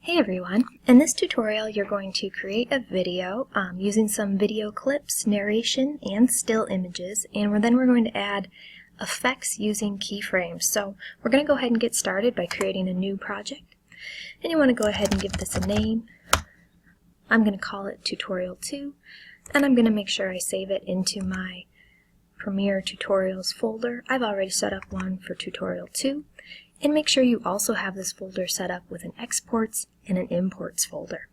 Hey everyone! In this tutorial you're going to create a video using some video clips, narration, and still images, and then we're going to add effects using keyframes. So we're going to go ahead and get started by creating a new project. And you want to go ahead and give this a name. I'm going to call it Tutorial 2, and I'm going to make sure I save it into my Premiere Tutorials folder. I've already set up one for Tutorial 2. And make sure you also have this folder set up with an exports and an imports folder.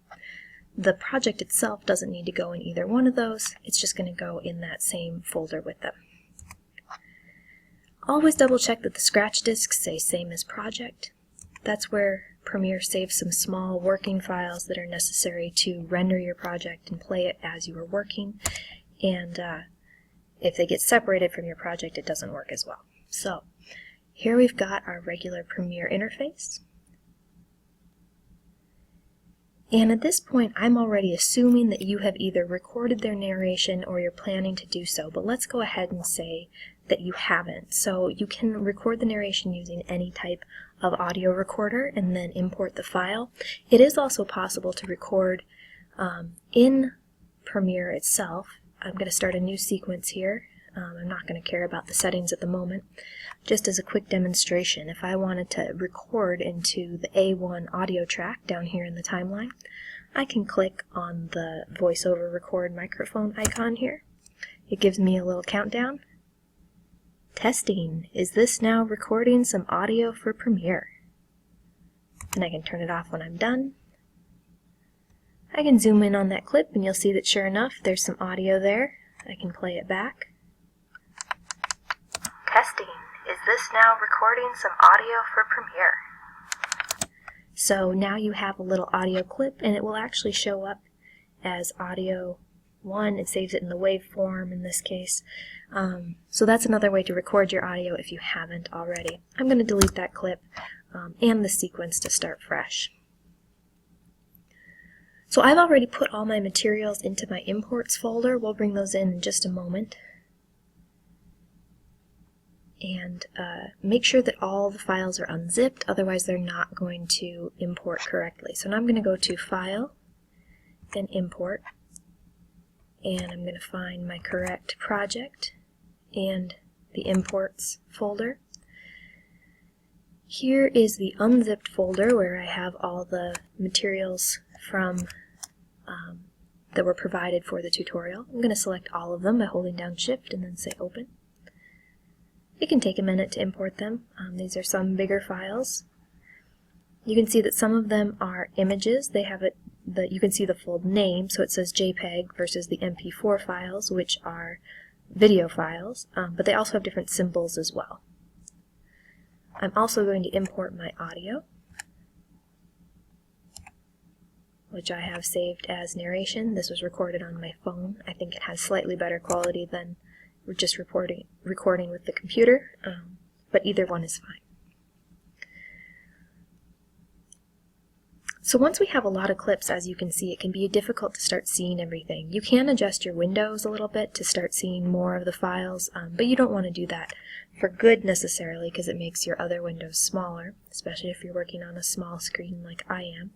The project itself doesn't need to go in either one of those, it's just going to go in that same folder with them. Always double check that the scratch disks say same as project. That's where Premiere saves some small working files that are necessary to render your project and play it as you are working, and if they get separated from your project it doesn't work as well. So here we've got our regular Premiere interface. And at this point I'm already assuming that you have either recorded their narration or you're planning to do so, but let's go ahead and say that you haven't. So you can record the narration using any type of audio recorder and then import the file. It is also possible to record in Premiere itself. I'm going to start a new sequence here. I'm not going to care about the settings at the moment. Just as a quick demonstration, if I wanted to record into the A1 audio track down here in the timeline, I can click on the voiceover record microphone icon here. It gives me a little countdown. Testing. Is this now recording some audio for Premiere? And I can turn it off when I'm done. I can zoom in on that clip and you'll see that sure enough there's some audio there. I can play it back. Testing. Is this now recording some audio for Premiere? So now you have a little audio clip and it will actually show up as audio 1. It saves it in the waveform in this case. So that's another way to record your audio if you haven't already. I'm going to delete that clip and the sequence to start fresh. So I've already put all my materials into my imports folder. We'll bring those in just a moment. And make sure that all the files are unzipped, otherwise they're not going to import correctly. So now I'm going to go to File, then Import, and I'm going to find my correct project and the Imports folder. Here is the unzipped folder where I have all the materials from that were provided for the tutorial. I'm going to select all of them by holding down Shift and then say Open. It can take a minute to import them. These are some bigger files. You can see that some of them are images. They have you can see the full name, so it says JPEG versus the MP4 files, which are video files, but they also have different symbols as well. I'm also going to import my audio, which I have saved as narration. This was recorded on my phone. I think it has slightly better quality than we're just recording with the computer, but either one is fine. So once we have a lot of clips, as you can see, it can be difficult to start seeing everything. You can adjust your windows a little bit to start seeing more of the files, but you don't want to do that for good necessarily because it makes your other windows smaller, especially if you're working on a small screen like I am.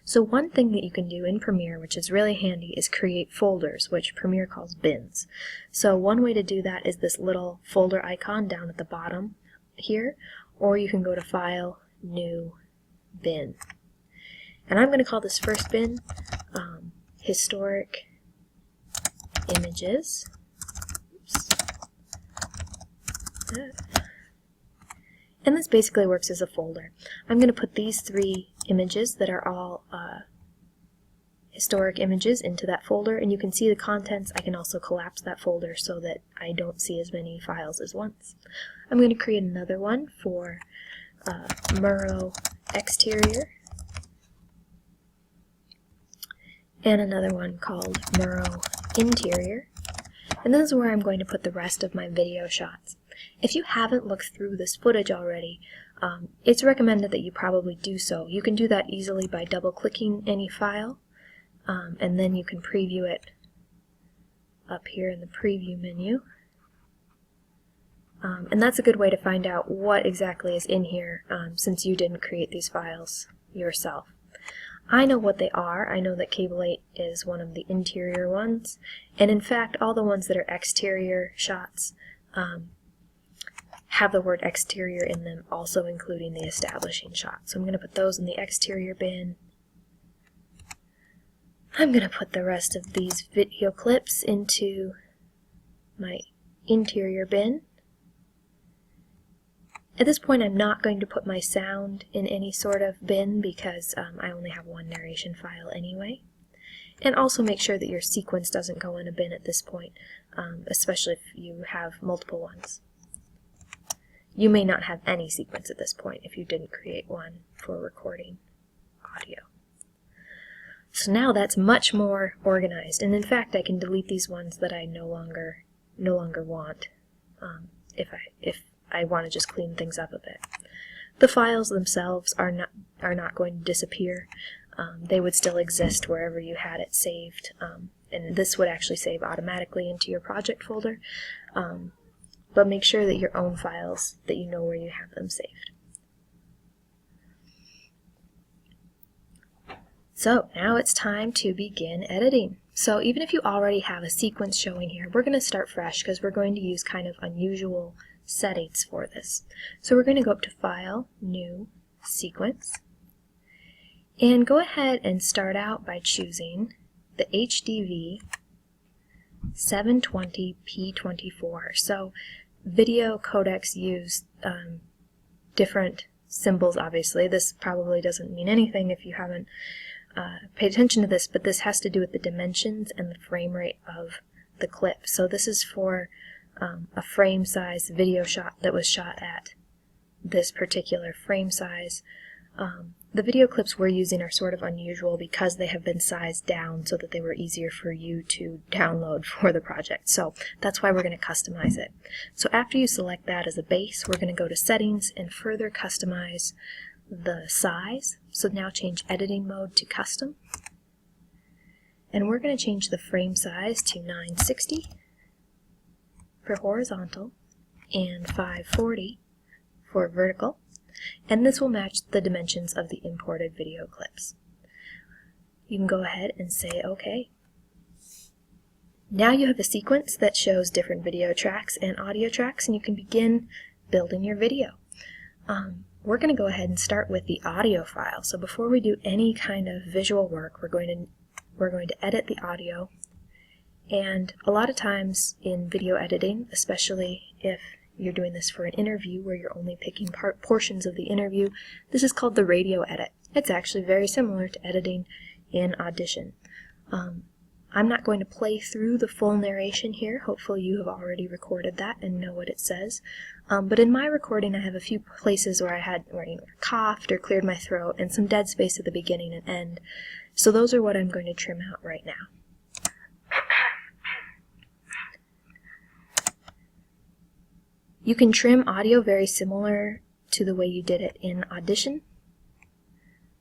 So one thing that you can do in Premiere, which is really handy, is create folders, which Premiere calls bins. So one way to do that is this little folder icon down at the bottom here, or you can go to File, New, Bin. And I'm going to call this first bin Historic Images. Oops. And this basically works as a folder. I'm going to put these 3 images that are all historic images into that folder, and you can see the contents. I can also collapse that folder so that I don't see as many files as once. I'm going to create another one for Murrow Exterior, and another one called Murrow Interior. And this is where I'm going to put the rest of my video shots. If you haven't looked through this footage already, it's recommended that you probably do so. You can do that easily by double-clicking any file, and then you can preview it up here in the Preview menu. And that's a good way to find out what exactly is in here, since you didn't create these files yourself. I know what they are. I know that cable 8 is one of the interior ones, and in fact all the ones that are exterior shots have the word exterior in them, also including the establishing shot. So I'm going to put those in the exterior bin. I'm going to put the rest of these video clips into my interior bin. At this point I'm not going to put my sound in any sort of bin because I only have one narration file anyway. And also make sure that your sequence doesn't go in a bin at this point, especially if you have multiple ones. You may not have any sequence at this point if you didn't create one for recording audio. So now that's much more organized, and in fact I can delete these ones that I no longer want if I want to just clean things up a bit. The files themselves are not going to disappear. They would still exist wherever you had it saved, and this would actually save automatically into your project folder. But make sure that your own files, that you know where you have them saved. So now it's time to begin editing. So even if you already have a sequence showing here, we're going to start fresh because we're going to use kind of unusual settings for this. So we're going to go up to File, New, Sequence, and go ahead and start out by choosing the HDV 720p24. So video codecs use different symbols, obviously. This probably doesn't mean anything if you haven't paid attention to this, but this has to do with the dimensions and the frame rate of the clip. So this is for a frame size video shot that was shot at this particular frame size. The video clips we're using are sort of unusual because they have been sized down so that they were easier for you to download for the project. So that's why we're going to customize it. So after you select that as a base, we're going to go to Settings and further customize the size. So now change editing mode to custom. And we're going to change the frame size to 960 for horizontal and 540 for vertical. And this will match the dimensions of the imported video clips. You can go ahead and say OK. Now you have a sequence that shows different video tracks and audio tracks, and you can begin building your video. We're going to go ahead and start with the audio file. So before we do any kind of visual work, we're going to edit the audio. And a lot of times in video editing, especially if you're doing this for an interview where you're only picking portions of the interview, this is called the radio edit. It's actually very similar to editing in Audition. I'm not going to play through the full narration here. Hopefully you have already recorded that and know what it says. But in my recording I have a few places where I coughed or cleared my throat and some dead space at the beginning and end. So those are what I'm going to trim out right now. You can trim audio very similar to the way you did it in Audition.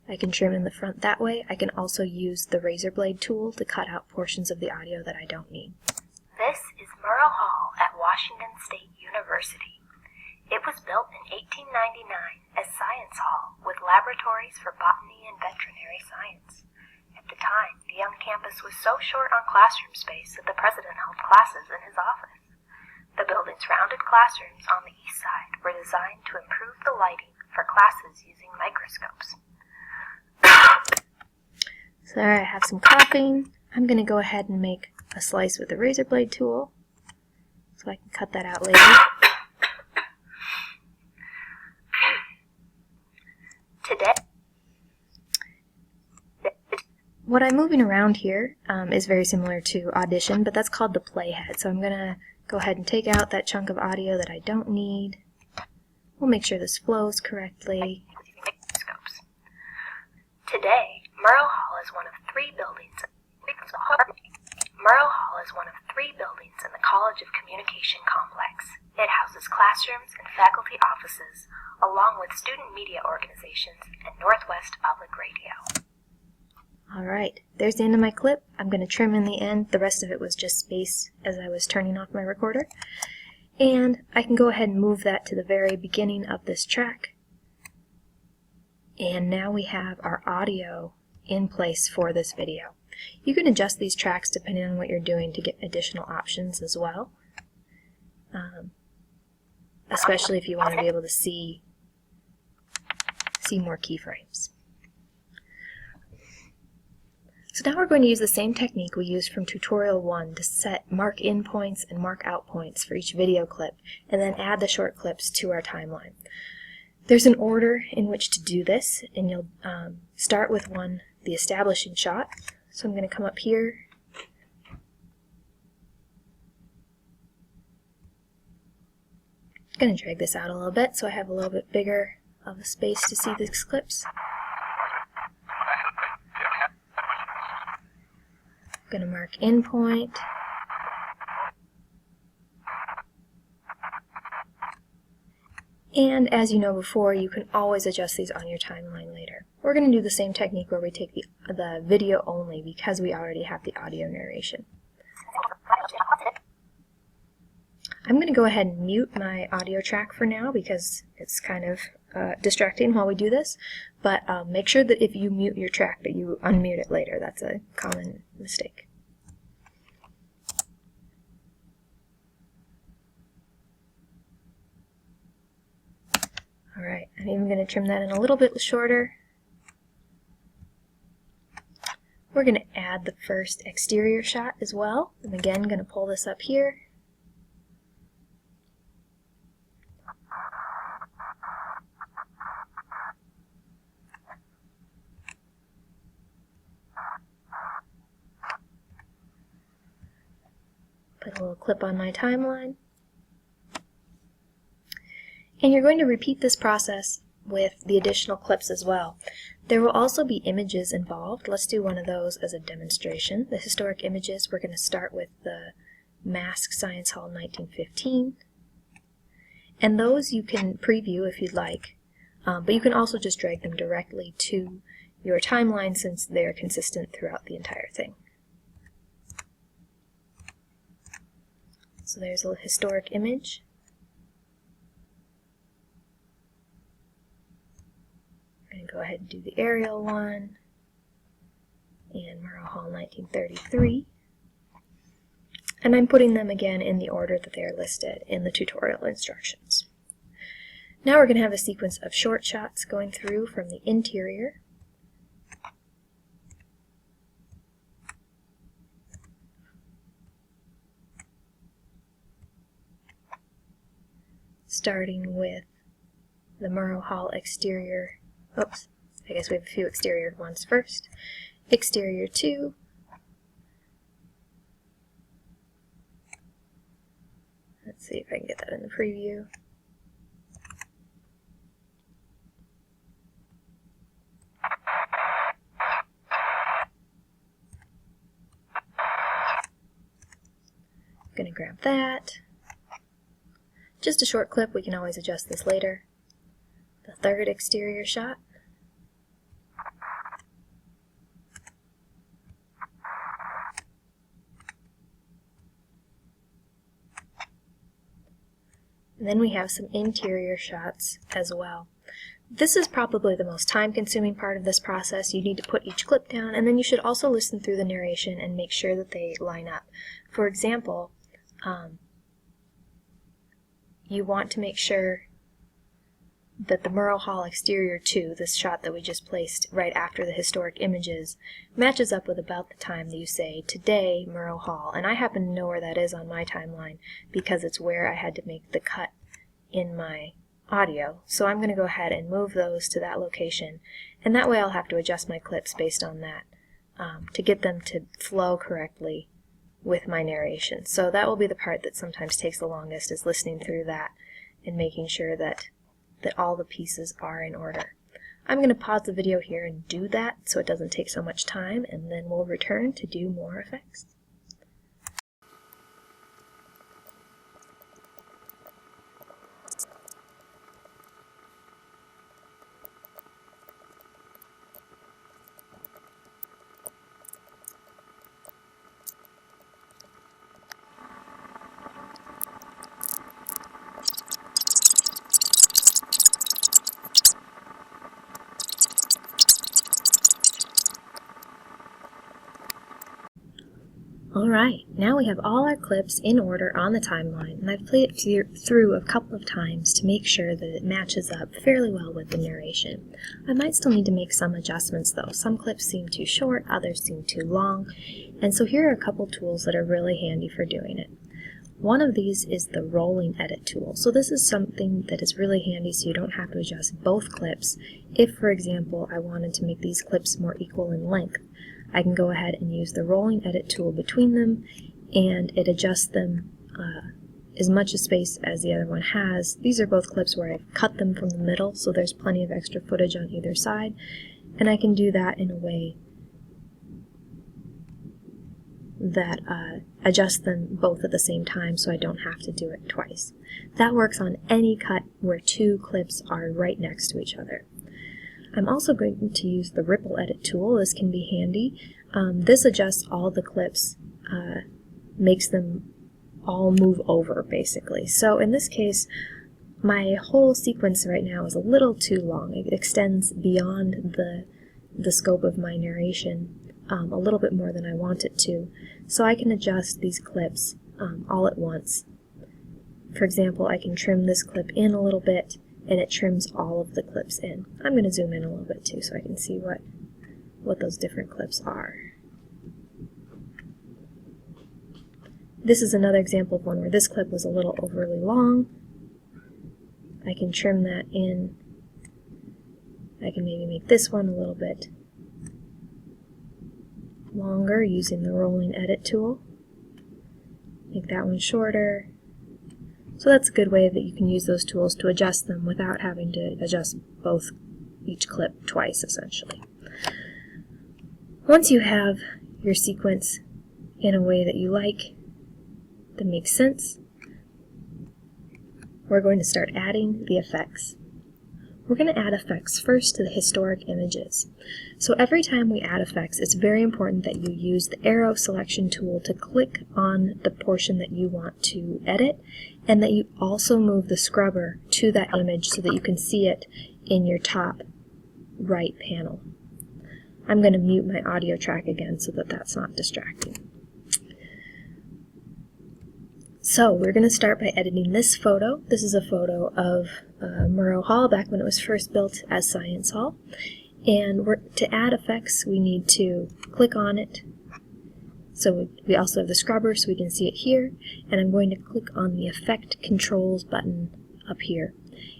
I can trim in the front that way. I can also use the razor blade tool to cut out portions of the audio that I don't need. This is Murrow Hall at Washington State University. It was built in 1899 as Science Hall with laboratories for botany and veterinary science. At the time, the young campus was so short on classroom space that the president held classes in his office. The building's rounded classrooms on the east side were designed to improve the lighting for classes using microscopes. Sorry, I have some coughing. I'm going to go ahead and make a slice with the razor blade tool so I can cut that out later. Today, what I'm moving around here is very similar to Audition, but that's called the playhead. So I'm going to go ahead and take out that chunk of audio that I don't need. We'll make sure this flows correctly. Today, Murrow Hall is one of three buildings. Murrow Hall is one of three buildings in the College of Communication complex. It houses classrooms and faculty offices, along with student media organizations and Northwest Public Radio. Alright, there's the end of my clip. I'm going to trim in the end. The rest of it was just space as I was turning off my recorder. And I can go ahead and move that to the very beginning of this track. And now we have our audio in place for this video. You can adjust these tracks depending on what you're doing to get additional options as well, especially if you want to be able to see more keyframes. So now we're going to use the same technique we used from tutorial 1 to set mark in points and mark out points for each video clip, and then add the short clips to our timeline. There's an order in which to do this, and you'll start with the establishing shot. So I'm going to come up here, I'm going to drag this out a little bit so I have a little bit bigger of a space to see these clips. I'm going to mark in point. And as you know before, you can always adjust these on your timeline later. We're going to do the same technique where we take the video only because we already have the audio narration. I'm going to go ahead and mute my audio track for now because it's kind of distracting while we do this, but make sure that if you mute your track that you unmute it later. That's a common mistake. Alright, I'm even going to trim that in a little bit shorter. We're going to add the first exterior shot as well. I'm again going to pull this up here. Put a little clip on my timeline. And you're going to repeat this process with the additional clips as well. There will also be images involved. Let's do one of those as a demonstration. The historic images, we're going to start with the Mask Science Hall 1915. And those you can preview if you'd like, but you can also just drag them directly to your timeline since they're consistent throughout the entire thing. So there's a historic image. I'm going to go ahead and do the aerial one, and Murrow Hall 1933. And I'm putting them again in the order that they are listed in the tutorial instructions. Now we're going to have a sequence of short shots going through from the interior. Starting with the Murrow Hall exterior. Oops, I guess we have a few exterior ones first. Exterior 2. Let's see if I can get that in the preview. I'm going to grab that. Just a short clip, we can always adjust this later. The third exterior shot. And then we have some interior shots as well. This is probably the most time-consuming part of this process. You need to put each clip down, and then you should also listen through the narration and make sure that they line up. For example, you want to make sure that the Murrow Hall exterior 2, this shot that we just placed right after the historic images, matches up with about the time that you say, today, Murrow Hall. And I happen to know where that is on my timeline because it's where I had to make the cut in my audio. So I'm going to go ahead and move those to that location, and that way I'll have to adjust my clips based on that to get them to flow correctly with my narration. So that will be the part that sometimes takes the longest, is listening through that and making sure that all the pieces are in order. I'm going to pause the video here and do that so it doesn't take so much time, and then we'll return to do more effects. Alright, now we have all our clips in order on the timeline, and I've played it through a couple of times to make sure that it matches up fairly well with the narration. I might still need to make some adjustments though. Some clips seem too short, others seem too long, and so here are a couple tools that are really handy for doing it. One of these is the rolling edit tool. So this is something that is really handy so you don't have to adjust both clips. If, for example, I wanted to make these clips more equal in length, I can go ahead and use the rolling edit tool between them, and it adjusts them as much space as the other one has. These are both clips where I've cut them from the middle, so there's plenty of extra footage on either side, and I can do that in a way that adjusts them both at the same time so I don't have to do it twice. That works on any cut where two clips are right next to each other. I'm also going to use the ripple edit tool. This can be handy. This adjusts all the clips, makes them all move over basically. So in this case, my whole sequence right now is a little too long. It extends beyond the scope of my narration a little bit more than I want it to. So I can adjust these clips all at once. For example, I can trim this clip in a little bit, and it trims all of the clips in. I'm going to zoom in a little bit too so I can see what those different clips are. This is another example of one where this clip was a little overly long. I can trim that in. I can maybe make this one a little bit longer using the rolling edit tool. Make that one shorter. So that's a good way that you can use those tools to adjust them without having to adjust each clip twice, essentially. Once you have your sequence in a way that you like, that makes sense, we're going to start adding the effects. We're going to add effects first to the historic images. So every time we add effects, it's very important that you use the arrow selection tool to click on the portion that you want to edit, and that you also move the scrubber to that image so that you can see it in your top right panel. I'm going to mute my audio track again so that that's not distracting. So we're going to start by editing this photo. This is a photo of Murrow Hall back when it was first built as Science Hall. And to add effects, we need to click on it. So we also have the scrubber so we can see it here. And I'm going to click on the Effect Controls button up here.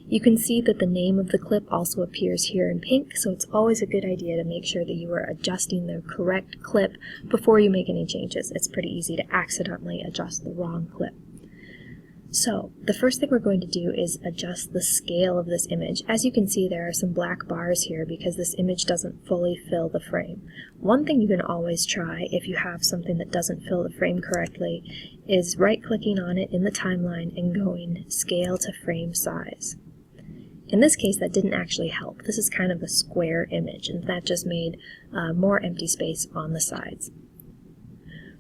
You can see that the name of the clip also appears here in pink, so it's always a good idea to make sure that you are adjusting the correct clip before you make any changes. It's pretty easy to accidentally adjust the wrong clip. So the first thing we're going to do is adjust the scale of this image. As you can see, there are some black bars here because this image doesn't fully fill the frame. One thing you can always try if you have something that doesn't fill the frame correctly is right-clicking on it in the timeline and going Scale to Frame Size. In this case, that didn't actually help. This is kind of a square image, and that just made more empty space on the sides.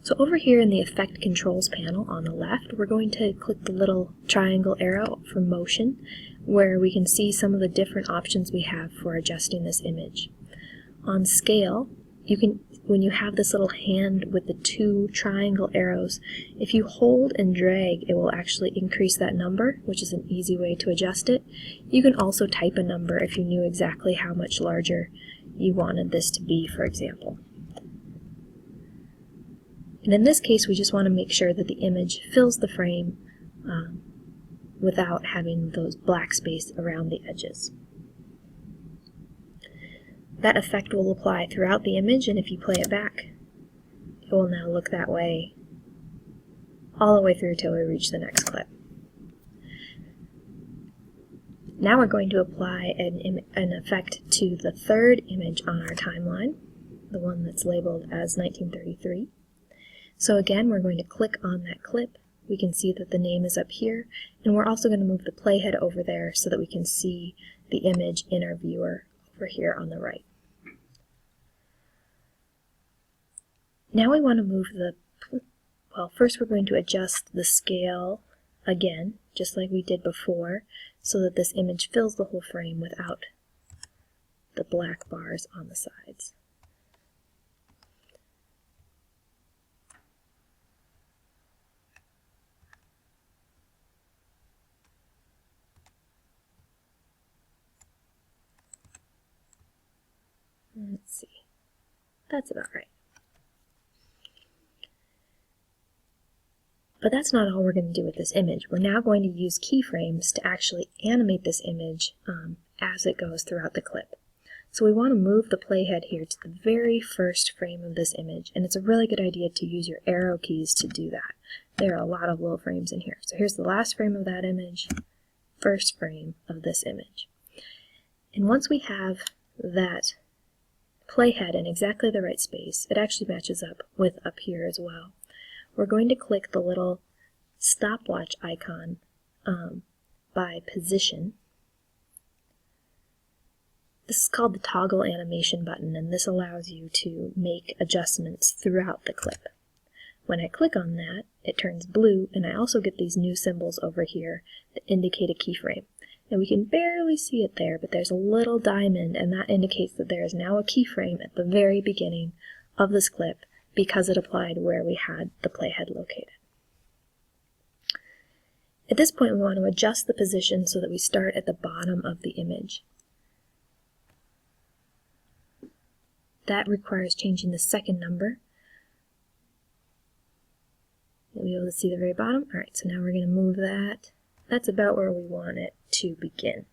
So over here in the Effect Controls panel on the left, we're going to click the little triangle arrow for motion, where we can see some of the different options we have for adjusting this image. On Scale, you can, when you have this little hand with the two triangle arrows, if you hold and drag, it will actually increase that number, which is an easy way to adjust it. You can also type a number if you knew exactly how much larger you wanted this to be, for example. And in this case, we just want to make sure that the image fills the frame without having those black space around the edges. That effect will apply throughout the image, and if you play it back, it will now look that way all the way through till we reach the next clip. Now we're going to apply an effect to the third image on our timeline, the one that's labeled as 1933. So again, we're going to click on that clip. We can see that the name is up here, and we're also going to move the playhead over there so that we can see the image in our viewer over here on the right. Now we want to move first we're going to adjust the scale again, just like we did before, so that this image fills the whole frame without the black bars on the sides. Let's see. That's about right. But that's not all we're going to do with this image. We're now going to use keyframes to actually animate this image as it goes throughout the clip. So we want to move the playhead here to the very first frame of this image, and it's a really good idea to use your arrow keys to do that. There are a lot of little frames in here. So here's the last frame of that image, first frame of this image. And once we have that playhead in exactly the right space, it actually matches up with up here as well. We're going to click the little stopwatch icon by position. This is called the toggle animation button, and this allows you to make adjustments throughout the clip. When I click on that, it turns blue, and I also get these new symbols over here that indicate a keyframe. And we can barely see it there, but there's a little diamond, and that indicates that there is now a keyframe at the very beginning of this clip because it applied where we had the playhead located. At this point, we want to adjust the position so that we start at the bottom of the image. That requires changing the second number. You'll be able to see the very bottom. Alright, so now we're going to move that. That's about where we want it to begin.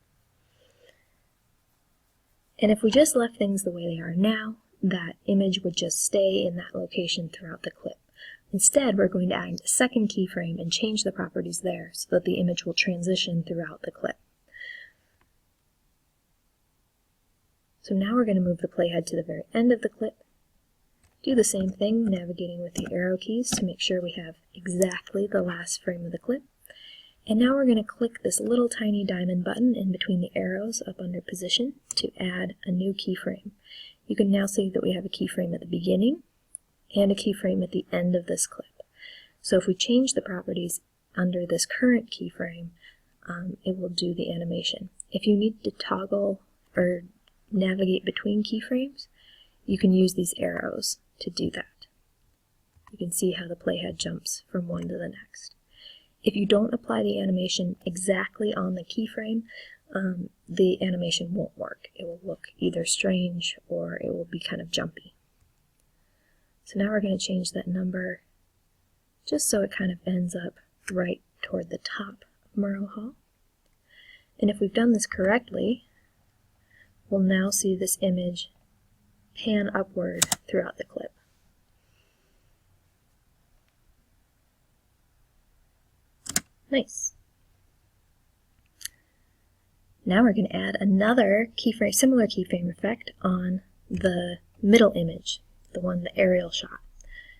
And if we just left things the way they are now, that image would just stay in that location throughout the clip. Instead, we're going to add a second keyframe and change the properties there so that the image will transition throughout the clip. So now we're going to move the playhead to the very end of the clip. Do the same thing, navigating with the arrow keys to make sure we have exactly the last frame of the clip. And now we're going to click this little tiny diamond button in between the arrows up under position to add a new keyframe. You can now see that we have a keyframe at the beginning and a keyframe at the end of this clip. So if we change the properties under this current keyframe, it will do the animation. If you need to toggle or navigate between keyframes, you can use these arrows to do that. You can see how the playhead jumps from one to the next. If you don't apply the animation exactly on the keyframe, the animation won't work. It will look either strange or it will be kind of jumpy. So now we're going to change that number just so it kind of ends up right toward the top of Murrow Hall. And if we've done this correctly, we'll now see this image pan upward throughout the clip. Nice. Now we're going to add another keyframe, similar keyframe effect on the middle image, the one, the aerial shot.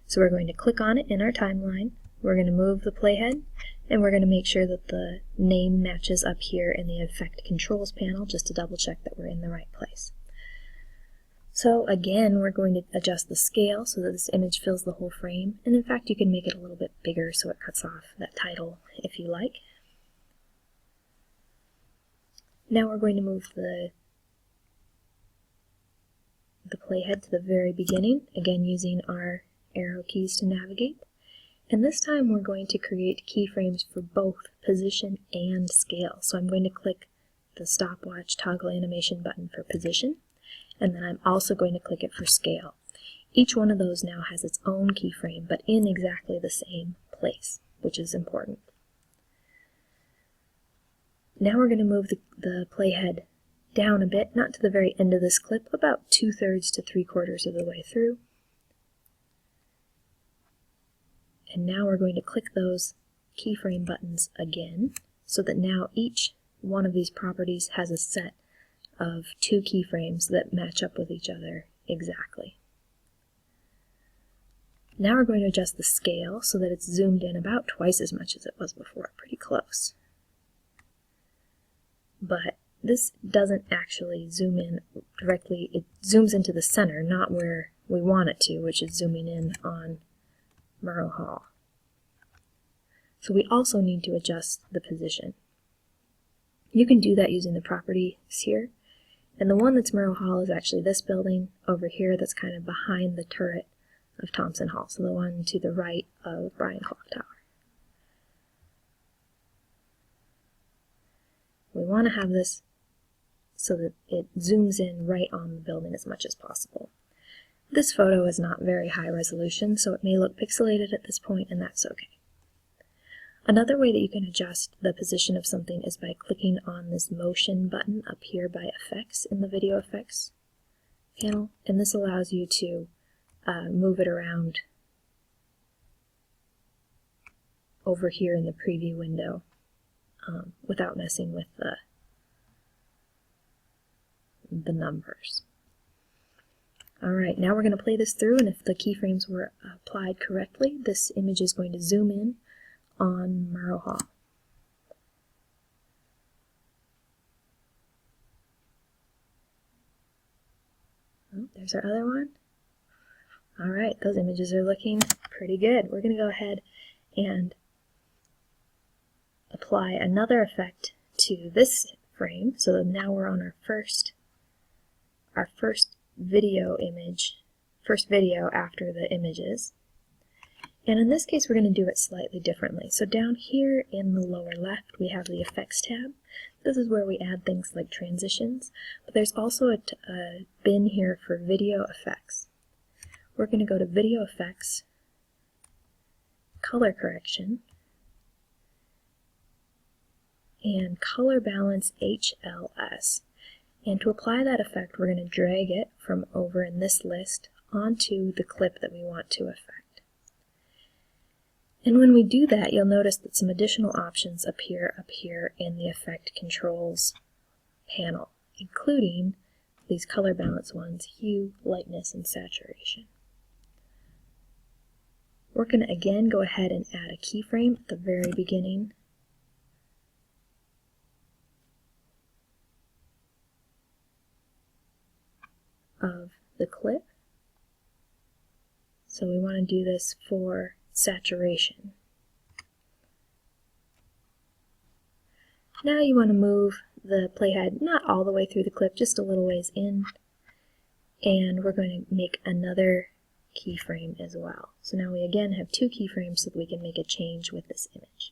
So we're going to click on it in our timeline, we're going to move the playhead, and we're going to make sure that the name matches up here in the Effect Controls panel just to double check that we're in the right place. So again, we're going to adjust the scale so that this image fills the whole frame, and in fact you can make it a little bit bigger so it cuts off that title if you like. Now we're going to move the playhead to the very beginning, again using our arrow keys to navigate. And this time we're going to create keyframes for both position and scale. So I'm going to click the stopwatch toggle animation button for position, and then I'm also going to click it for scale. Each one of those now has its own keyframe, but in exactly the same place, which is important. Now we're going to move the playhead down a bit, not to the very end of this clip, about 2/3 to 3/4 of the way through. And now we're going to click those keyframe buttons again, so that now each one of these properties has a set of 2 keyframes that match up with each other exactly. Now we're going to adjust the scale so that it's zoomed in about twice as much as it was before, pretty close. But this doesn't actually zoom in directly, it zooms into the center, not where we want it to, which is zooming in on Murrow Hall. So we also need to adjust the position. You can do that using the properties here, and the one that's Murrow Hall is actually this building over here that's kind of behind the turret of Thompson Hall, so the one to the right of Bryan Clock Tower. We want to have this so that it zooms in right on the building as much as possible. This photo is not very high resolution, so it may look pixelated at this point, and that's okay. Another way that you can adjust the position of something is by clicking on this motion button up here by Effects in the Video Effects panel, and this allows you to move it around over here in the preview window without messing with the numbers. Alright, now we're going to play this through, and if the keyframes were applied correctly, this image is going to zoom in on Murrow Hall. Oh, there's our other one. Alright, those images are looking pretty good. We're going to go ahead and apply another effect to this frame, so that now we're on our first video image, first video after the images. And in this case we're going to do it slightly differently. So down here in the lower left we have the Effects tab. This is where we add things like transitions, but there's also a bin here for video effects. We're going to go to Video Effects, Color Correction, and Color Balance HLS. And to apply that effect, we're going to drag it from over in this list onto the clip that we want to affect. And when we do that, you'll notice that some additional options appear up here in the Effect Controls panel, including these color balance ones, hue, lightness, and saturation. We're going to again go ahead and add a keyframe at the very beginning of the clip. So we want to do this for saturation. Now you want to move the playhead not all the way through the clip, just a little ways in, and we're going to make another keyframe as well. So now we again have two keyframes so that we can make a change with this image.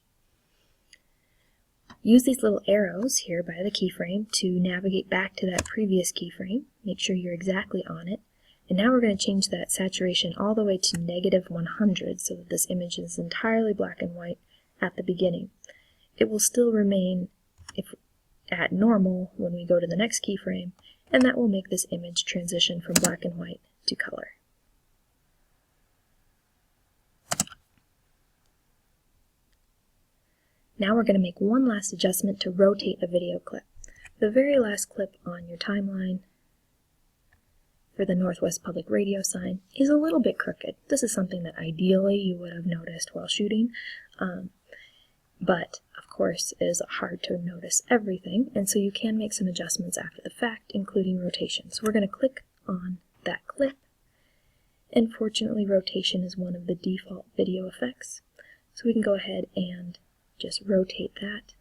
Use these little arrows here by the keyframe to navigate back to that previous keyframe. Make sure you're exactly on it. And now we're going to change that saturation all the way to -100 so that this image is entirely black and white at the beginning. It will still remain at normal when we go to the next keyframe, and that will make this image transition from black and white to color. Now we're going to make one last adjustment to rotate a video clip. The very last clip on your timeline for the Northwest Public Radio sign is a little bit crooked. This is something that ideally you would have noticed while shooting, but of course it is hard to notice everything, and so you can make some adjustments after the fact, including rotation. So we're going to click on that clip, and fortunately rotation is one of the default video effects, so we can go ahead and just rotate that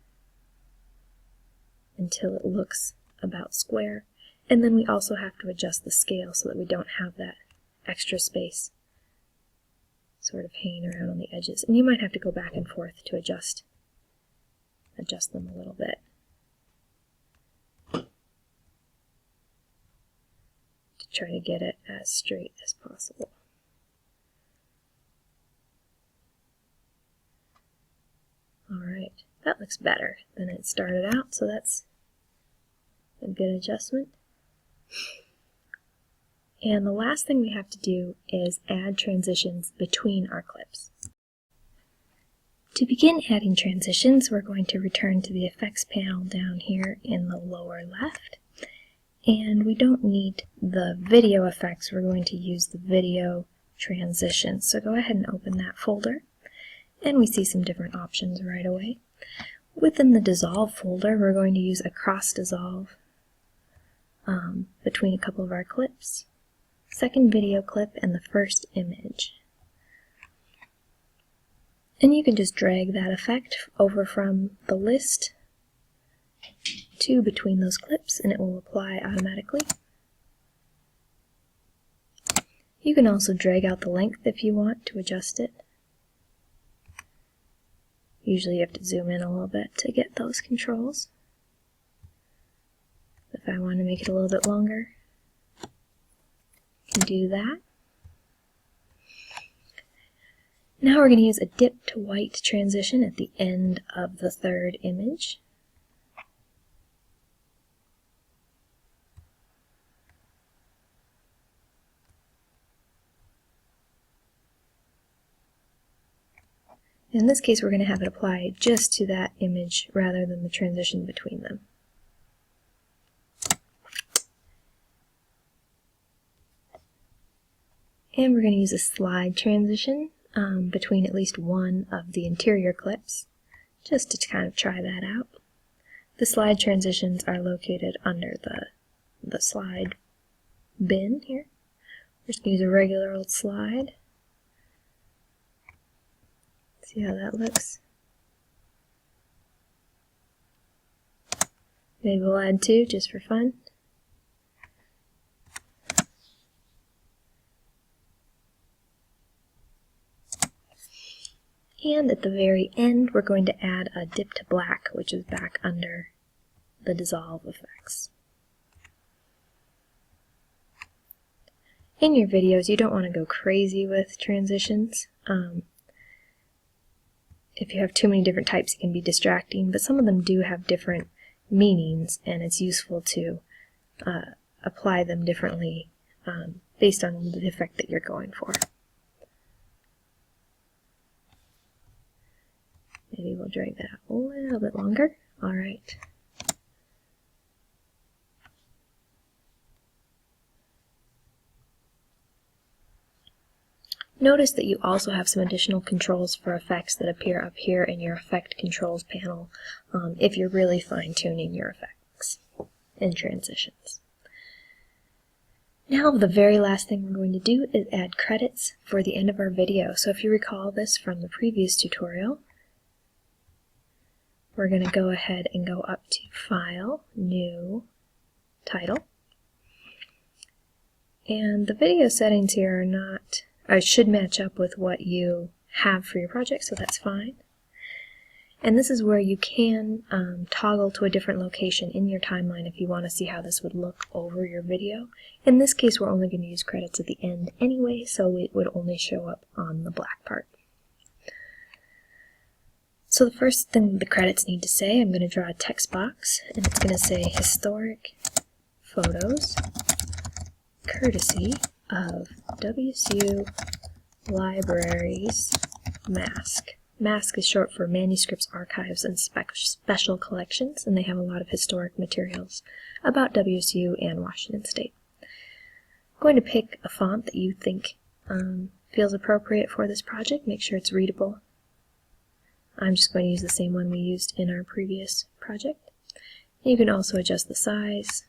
until it looks about square. And then we also have to adjust the scale so that we don't have that extra space sort of hanging around on the edges. And you might have to go back and forth to adjust them a little bit, to try to get it as straight as possible. Alright, that looks better than it started out, so that's a good adjustment. And the last thing we have to do is add transitions between our clips. To begin adding transitions, we're going to return to the Effects panel down here in the lower left. And we don't need the video effects, we're going to use the video transitions. So go ahead and open that folder. And we see some different options right away. Within the Dissolve folder, we're going to use a cross dissolve between a couple of our clips, second video clip, and the first image. And you can just drag that effect over from the list to between those clips, and it will apply automatically. You can also drag out the length if you want to adjust it. Usually you have to zoom in a little bit to get those controls. The If I want to make it a little bit longer, I can do that. Now we're going to use a dip to white transition at the end of the third image. In this case, we're going to have it apply just to that image rather than the transition between them. And we're going to use a slide transition between at least one of the interior clips, just to kind of try that out. The slide transitions are located under the slide bin here. We're just going to use a regular old slide. See how that looks? Maybe we'll add two just for fun. And at the very end, we're going to add a dip to black, which is back under the dissolve effects. In your videos, you don't want to go crazy with transitions. If you have too many different types, it can be distracting, but some of them do have different meanings, and it's useful to apply them differently based on the effect that you're going for. Maybe we'll drag that out a little bit longer. All right. Notice that you also have some additional controls for effects that appear up here in your Effect Controls panel if you're really fine-tuning your effects and transitions. Now the very last thing we're going to do is add credits for the end of our video. So if you recall this from the previous tutorial, we're going to go ahead and go up to File, New, Title. And the video settings here are not, should match up with what you have for your project, so that's fine. And this is where you can toggle to a different location in your timeline if you want to see how this would look over your video. In this case, we're only going to use credits at the end anyway, so it would only show up on the black part. So the first thing the credits need to say, I'm going to draw a text box, and it's going to say Historic Photos, courtesy of WSU Libraries MASC. MASC is short for Manuscripts, Archives, and Special Collections, and they have a lot of historic materials about WSU and Washington State. I'm going to pick a font that you think feels appropriate for this project. Make sure it's readable. I'm just going to use the same one we used in our previous project. You can also adjust the size.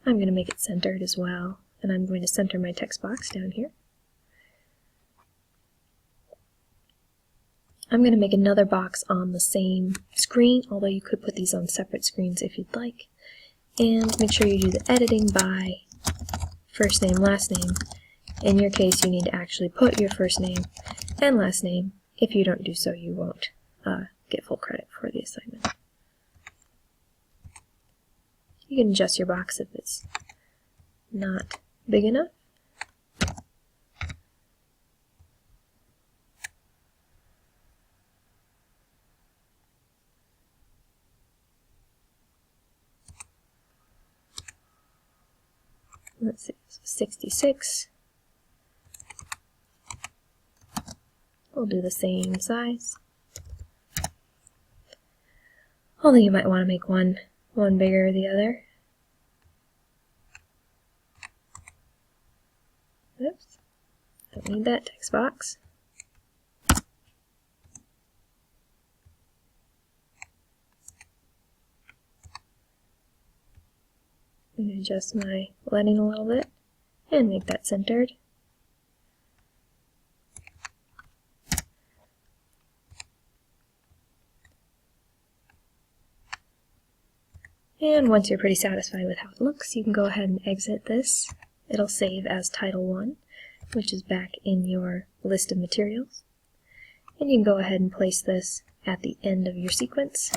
I'm going to make it centered as well, and I'm going to center my text box down here. I'm going to make another box on the same screen, although you could put these on separate screens if you'd like. And make sure you do the editing by first name, last name. In your case, you need to actually put your first name and last name. If you don't do so, you won't get full credit for the assignment. You can adjust your box if it's not big enough. Let's see, 66. We'll do the same size. Although you might want to make one bigger or the other. Oops, don't need that text box. I'm going to adjust my lighting a little bit and make that centered. And once you're pretty satisfied with how it looks, you can go ahead and exit this. It'll save as Title 1, which is back in your list of materials. And you can go ahead and place this at the end of your sequence.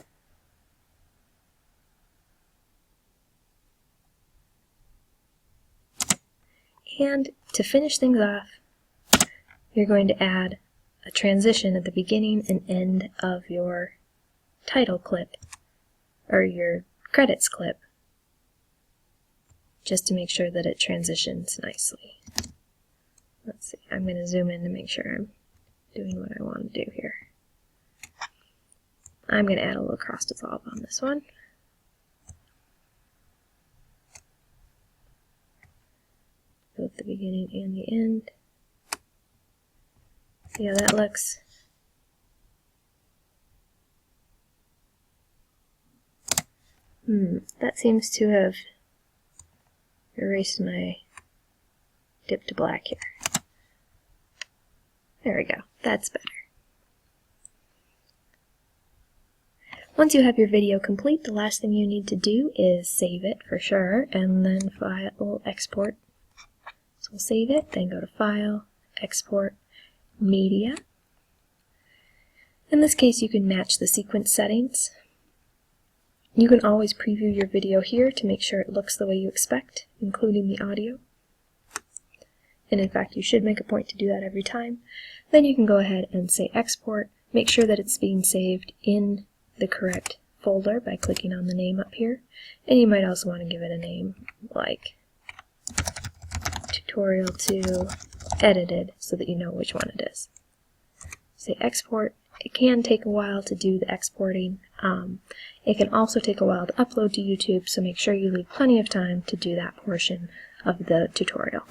And to finish things off, you're going to add a transition at the beginning and end of your title clip, or your credits clip, just to make sure that it transitions nicely. Let's see, I'm going to zoom in to make sure I'm doing what I want to do here. I'm going to add a little cross dissolve on this one. Both the beginning and the end. See how that looks? That seems to have erased my dip to black here. There we go. That's better. Once you have your video complete, the last thing you need to do is save it for sure, and then File, Export. So we'll save it, then go to File, Export, Media. In this case, you can match the sequence settings. You can always preview your video here to make sure it looks the way you expect, including the audio. And in fact, you should make a point to do that every time. Then you can go ahead and say Export, make sure that it's being saved in the correct folder by clicking on the name up here. And you might also want to give it a name like Tutorial 2 Edited so that you know which one it is. Say Export. It can take a while to do the exporting. It can also take a while to upload to YouTube, so make sure you leave plenty of time to do that portion of the tutorial.